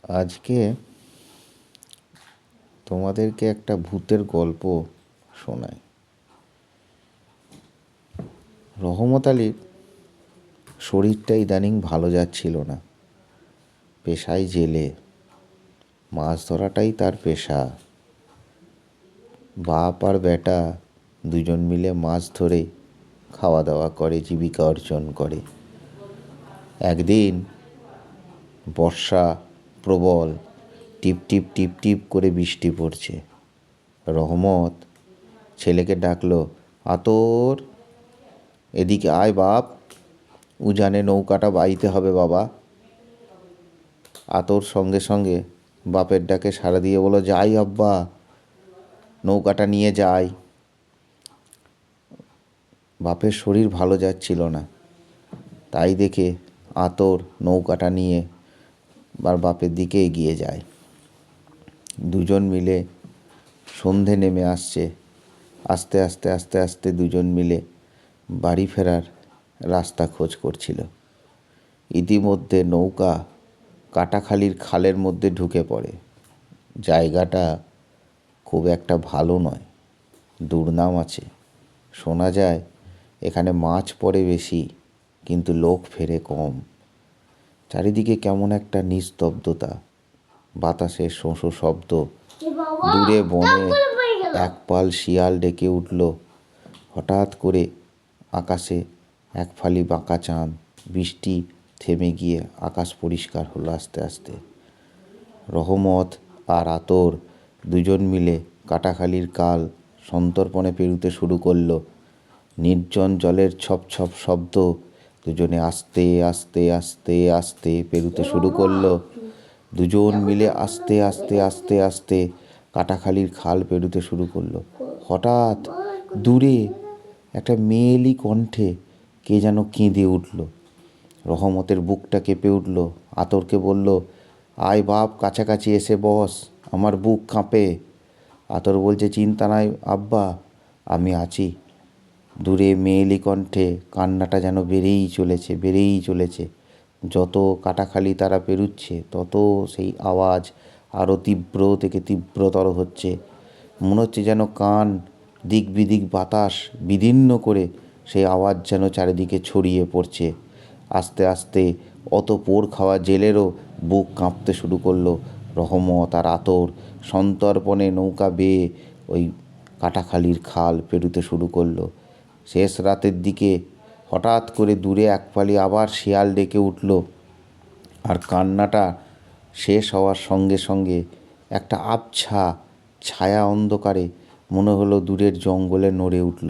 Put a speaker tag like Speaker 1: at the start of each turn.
Speaker 1: আজকে তোমাদেরকে একটা ভূতের গল্প শোনাই। রহমত আলীর শরীরটা ইদানিং ভালো যাচ্ছিল না। পেশায় জেলে, মাছ ধরাটাই তার পেশা। বাপ আর বেটা দুজন মিলে মাছ ধরে খাওয়া দাওয়া করে, জীবিকা অর্জন করে। একদিন বর্ষা প্রবল, টিপ টিপ টিপ টিপ করে বৃষ্টি পড়ছে। রহমত ছেলেকে ডাকলো, আতর এদিকে আয় বাপ, উজানে নৌকাটা বাইতে হবে বাবা। আতর সঙ্গে সঙ্গে বাপের ডাকে সাড়া দিয়ে বলো, যাই আব্বা, নৌকাটা নিয়ে যাই। বাপের শরীর ভালো যাচ্ছিল না, তাই দেখে আতর নৌকাটা নিয়ে বাপের দিকে এগিয়ে যায়। দুজন মিলে সন্ধে নেমে আসছে, আস্তে আস্তে আস্তে আস্তে দুজন মিলে বাড়ি ফেরার রাস্তা খোঁজ করছিল। ইতিমধ্যে নৌকা কাটাখালির খালের মধ্যে ঢুকে পড়ে। জায়গাটা খুব একটা ভালো নয়, দুর্নাম আছে। শোনা যায় এখানে মাছ পড়ে বেশি, কিন্তু লোক ফেরে কম। চারিদিকে কেমন একটা নিস্তব্ধতা, বাতাসের শোঁ শব্দ। দূরে বনে এক পাল শিয়াল ডেকে উঠল। হঠাৎ করে আকাশে এক ফালি বাঁকা চাঁদ। বৃষ্টি থেমে গিয়ে আকাশ পরিষ্কার হলো আস্তে আস্তে। রহমত আর আতর দুজন মিলে কাটাখালির কাল সন্তর্পণে পেরুতে শুরু করলো। নির্জন জলের ছপ ছপ শব্দ। দুজনে আস্তে আস্তে আস্তে আস্তে পেরুতে শুরু করলো। দুজন মিলে আস্তে আস্তে আস্তে আস্তে কাটাখালির খাল পেরুতে শুরু করলো। হঠাৎ দূরে একটা মেয়েলি কণ্ঠে কে যেন কেঁদে উঠল। রহমতের বুকটা কেঁপে উঠল। আতরকে বলল, আয় বাপ, কাছাকাছি এসে বস, আমার বুক কাঁপে। আতর বলছে, চিন্তা নাই আব্বা, আমি আছি। দূরে মেয়েলি কণ্ঠে কান্নাটা যেন বেড়েই চলেছে। যত কাটাখালি তারা পেরুচ্ছে তত সেই আওয়াজ আরও তীব্র থেকে তীব্রতর হচ্ছে। মনে হচ্ছে যেন কান দিক বিদিক বাতাস বিদীর্ণ করে সেই আওয়াজ যেন চারিদিকে ছড়িয়ে পড়ছে। আস্তে আস্তে অত পোড় খাওয়া জেলেরও বুক কাঁপতে শুরু করলো। রহমত আর আতর সন্তর্পণে নৌকা বেয়ে ওই কাটাখালির খাল পেরুতে শুরু করলো। শেষ রাতের দিকে হঠাৎ করে দূরে এক ফালি আবার শিয়াল ডেকে উঠল। আর কান্নাটা শেষ হওয়ার সঙ্গে সঙ্গে একটা আবছা ছায়া অন্ধকারে মনে হলো দূরের জঙ্গলে নড়ে উঠল।